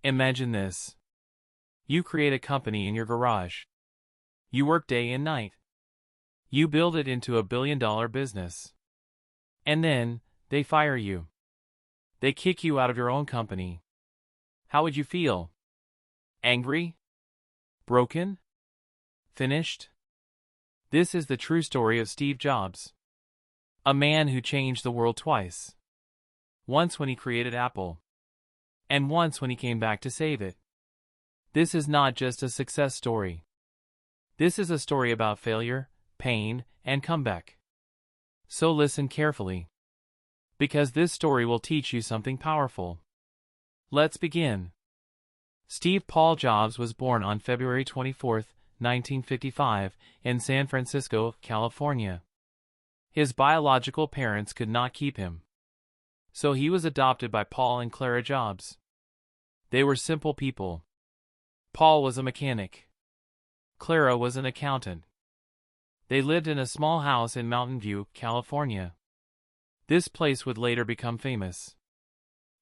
Imagine this. You create a company in your garage. You work day and night. You build it into a billion-dollar business. And then, they fire you. They kick you out of your own company. How would you feel? Angry? Broken? Finished? This is the true story of Steve Jobs. A man who changed the world twice. Once when he created Apple. And once when he came back to save it. This is not just a success story. This is a story about failure, pain, and comeback. So listen carefully. Because this story will teach you something powerful. Let's begin. Steve Paul Jobs was born on February 24, 1955, in San Francisco, California. His biological parents could not keep him. So he was adopted by Paul and Clara Jobs. They were simple people. Paul was a mechanic. Clara was an accountant. They lived in a small house in Mountain View, California. This place would later become famous.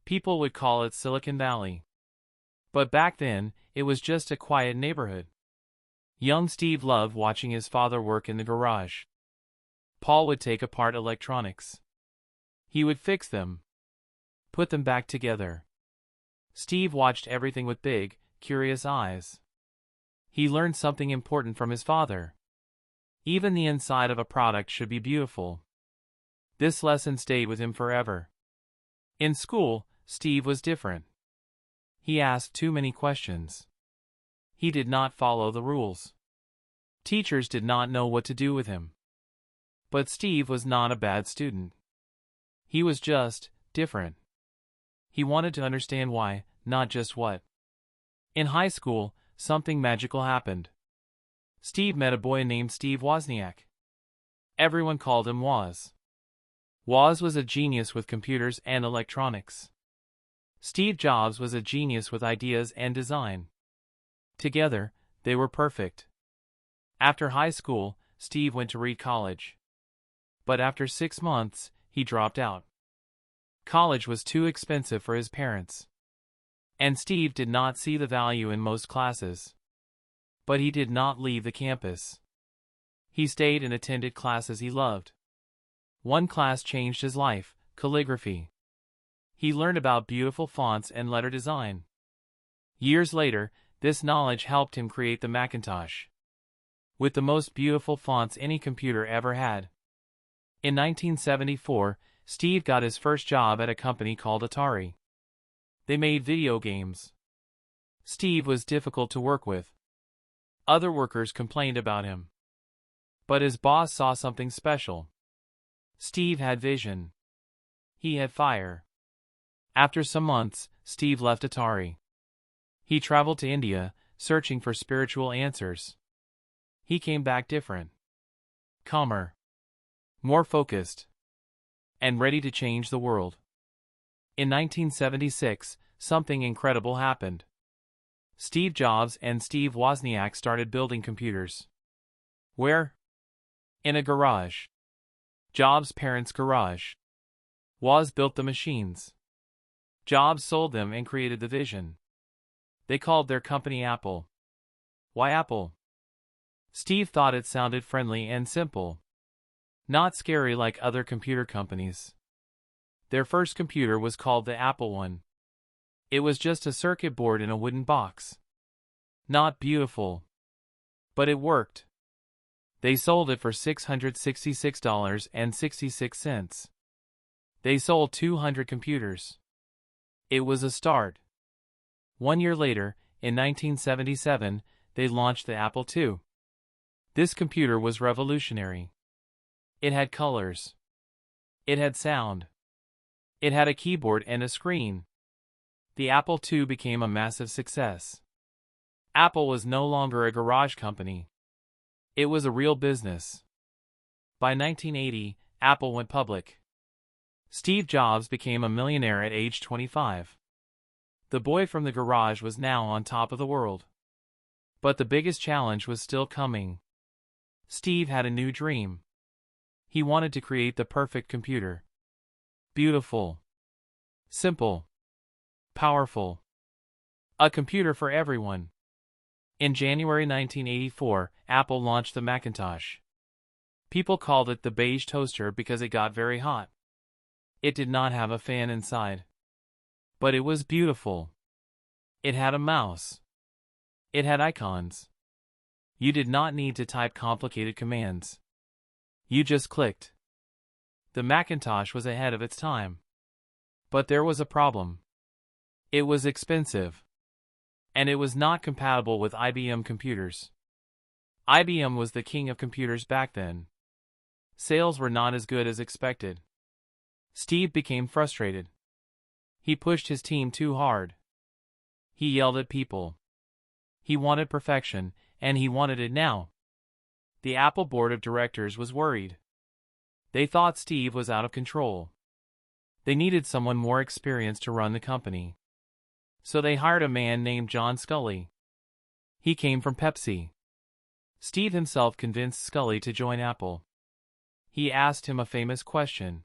People would call it Silicon Valley. But back then, it was just a quiet neighborhood. Young Steve loved watching his father work in the garage. Paul would take apart electronics. He would fix them. Put them back together. Steve watched everything with big, curious eyes. He learned something important from his father. Even the inside of a product should be beautiful. This lesson stayed with him forever. In school, Steve was different. He asked too many questions. He did not follow the rules. Teachers did not know what to do with him. But Steve was not a bad student. He was just different. He wanted to understand why, not just what. In high school, something magical happened. Steve met a boy named Steve Wozniak. Everyone called him Woz. Woz was a genius with computers and electronics. Steve Jobs was a genius with ideas and design. Together, they were perfect. After high school, Steve went to read college. But after 6 months, he dropped out. College was too expensive for his parents. And Steve did not see the value in most classes. But he did not leave the campus. He stayed and attended classes he loved. One class changed his life, calligraphy. He learned about beautiful fonts and letter design. Years later, this knowledge helped him create the Macintosh, with the most beautiful fonts any computer ever had. In 1974, Steve got his first job at a company called Atari. They made video games. Steve was difficult to work with. Other workers complained about him. But his boss saw something special. Steve had vision. He had fire. After some months, Steve left Atari. He traveled to India, searching for spiritual answers. He came back different. Calmer. More focused. And ready to change the world. In 1976, something incredible happened. Steve Jobs and Steve Wozniak started building computers. Where? In a garage. Jobs' parents' garage. Woz built the machines. Jobs sold them and created the vision. They called their company Apple. Why Apple? Steve thought it sounded friendly and simple. Not scary like other computer companies. Their first computer was called the Apple I. It was just a circuit board in a wooden box. Not beautiful. But it worked. They sold it for $666.66. They sold 200 computers. It was a start. 1 year later, in 1977, they launched the Apple II. This computer was revolutionary. It had colors. It had sound. It had a keyboard and a screen. The Apple II became a massive success. Apple was no longer a garage company. It was a real business. By 1980, Apple went public. Steve Jobs became a millionaire at age 25. The boy from the garage was now on top of the world. But the biggest challenge was still coming. Steve had a new dream. He wanted to create the perfect computer. Beautiful. Simple. Powerful. A computer for everyone. In January 1984, Apple launched the Macintosh. People called it the beige toaster because it got very hot. It did not have a fan inside. But it was beautiful. It had a mouse. It had icons. You did not need to type complicated commands. You just clicked. The Macintosh was ahead of its time. But there was a problem. It was expensive. And it was not compatible with IBM computers. IBM was the king of computers back then. Sales were not as good as expected. Steve became frustrated. He pushed his team too hard. He yelled at people. He wanted perfection, and he wanted it now. The Apple board of directors was worried. They thought Steve was out of control. They needed someone more experienced to run the company. So they hired a man named John Sculley. He came from Pepsi. Steve himself convinced Sculley to join Apple. He asked him a famous question.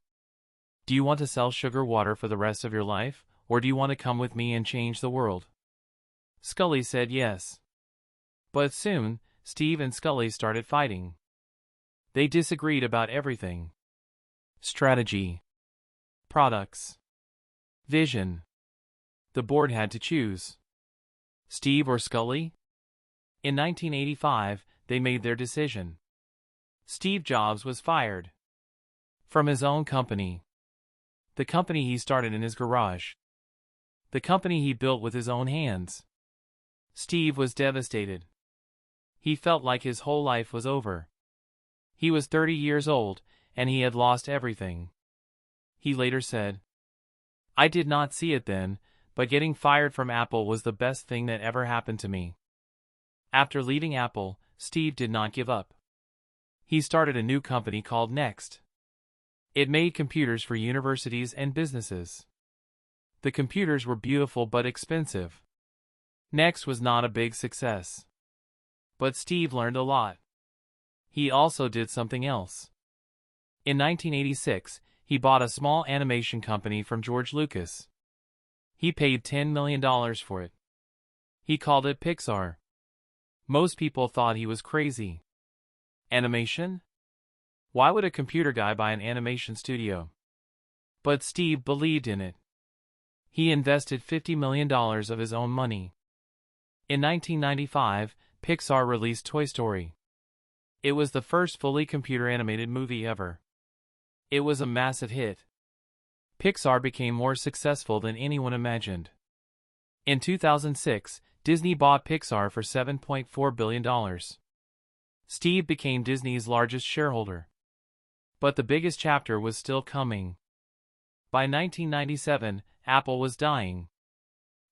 Do you want to sell sugar water for the rest of your life, or do you want to come with me and change the world? Sculley said yes. But soon, Steve and Sculley started fighting. They disagreed about everything. Strategy. Products. Vision. The board had to choose. Steve or Sculley? In 1985, they made their decision. Steve Jobs was fired. From his own company. The company he started in his garage. The company he built with his own hands. Steve was devastated. He felt like his whole life was over. He was 30 years old, and he had lost everything. He later said, I did not see it then, but getting fired from Apple was the best thing that ever happened to me. After leaving Apple, Steve did not give up. He started a new company called Next. It made computers for universities and businesses. The computers were beautiful but expensive. Next was not a big success. But Steve learned a lot. He also did something else. In 1986, he bought a small animation company from George Lucas. He paid $10 million for it. He called it Pixar. Most people thought he was crazy. Animation? Why would a computer guy buy an animation studio? But Steve believed in it. He invested $50 million of his own money. In 1995, Pixar released Toy Story. It was the first fully computer-animated movie ever. It was a massive hit. Pixar became more successful than anyone imagined. In 2006, Disney bought Pixar for $7.4 billion. Steve became Disney's largest shareholder. But the biggest chapter was still coming. By 1997, Apple was dying.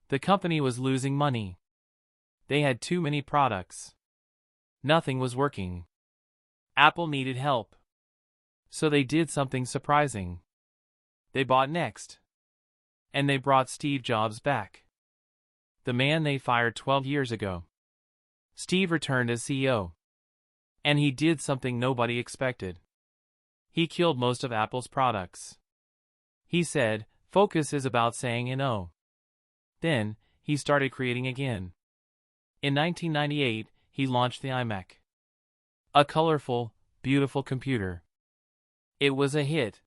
The company was losing money. They had too many products. Nothing was working. Apple needed help. So they did something surprising. They bought Next. And they brought Steve Jobs back. The man they fired 12 years ago. Steve returned as CEO. And he did something nobody expected. He killed most of Apple's products. He said, focus is about saying no. Then, he started creating again. In 1998, he launched the iMac. A colorful, beautiful computer. It was a hit.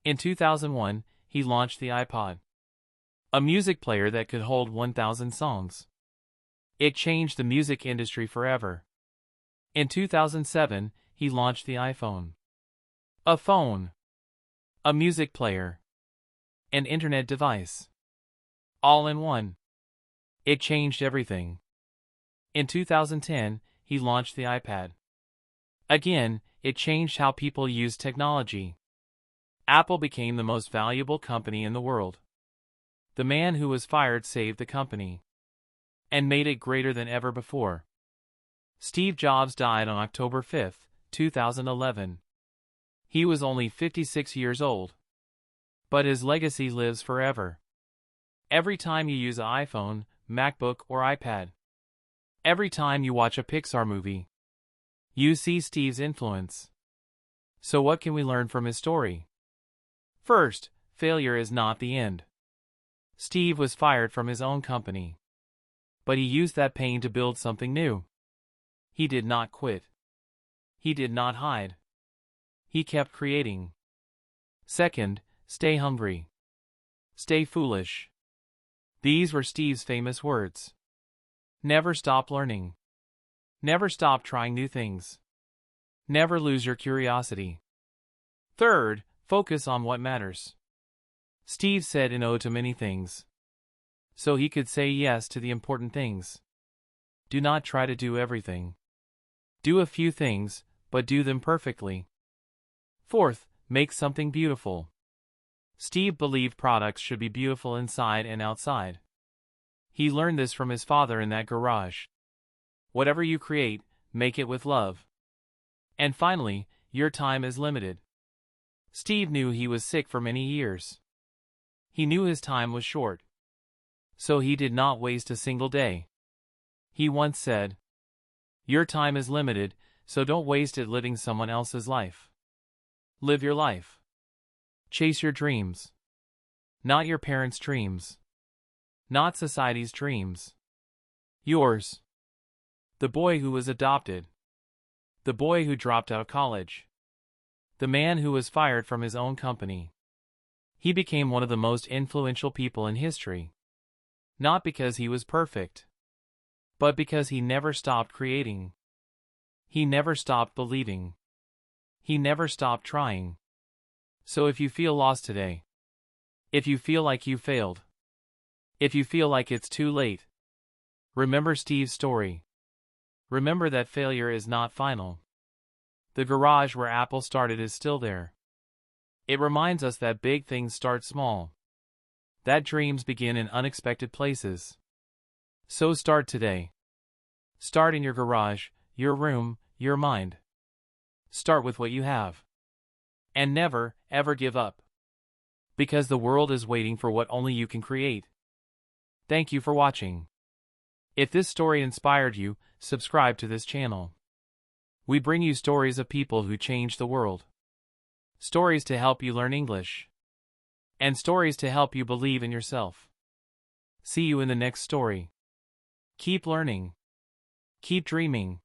In 2001, he launched the iPod. A music player that could hold 1,000 songs. It changed the music industry forever. In 2007, he launched the iPhone. A phone. A music player. An internet device. All in one. It changed everything. In 2010, he launched the iPad. Again, it changed how people use technology. Apple became the most valuable company in the world. The man who was fired saved the company. And made it greater than ever before. Steve Jobs died on October 5, 2011. He was only 56 years old. But his legacy lives forever. Every time you use an iPhone, MacBook, or iPad. Every time you watch a Pixar movie. You see Steve's influence. So what can we learn from his story? First, failure is not the end. Steve was fired from his own company. But he used that pain to build something new. He did not quit. He did not hide. He kept creating. Second, stay hungry. Stay foolish. These were Steve's famous words. Never stop learning. Never stop trying new things. Never lose your curiosity. Third, focus on what matters. Steve said no to many things, so he could say yes to the important things. Do not try to do everything. Do a few things, but do them perfectly. Fourth, make something beautiful. Steve believed products should be beautiful inside and outside. He learned this from his father in that garage. Whatever you create, make it with love. And finally, your time is limited. Steve knew he was sick for many years. He knew his time was short. So he did not waste a single day. He once said, "Your time is limited, so don't waste it living someone else's life. Live your life. Chase your dreams. Not your parents' dreams. Not society's dreams. Yours." The boy who was adopted. The boy who dropped out of college. The man who was fired from his own company. He became one of the most influential people in history. Not because he was perfect, but because he never stopped creating. He never stopped believing. He never stopped trying. So if you feel lost today, if you feel like you failed, if you feel like it's too late, remember Steve's story. Remember that failure is not final. The garage where Apple started is still there. It reminds us that big things start small, that dreams begin in unexpected places. So start today. Start in your garage, your room, your mind. Start with what you have. And never, ever give up. Because the world is waiting for what only you can create. Thank you for watching. If this story inspired you, subscribe to this channel. We bring you stories of people who changed the world. Stories to help you learn English. And stories to help you believe in yourself. See you in the next story. Keep learning. Keep dreaming.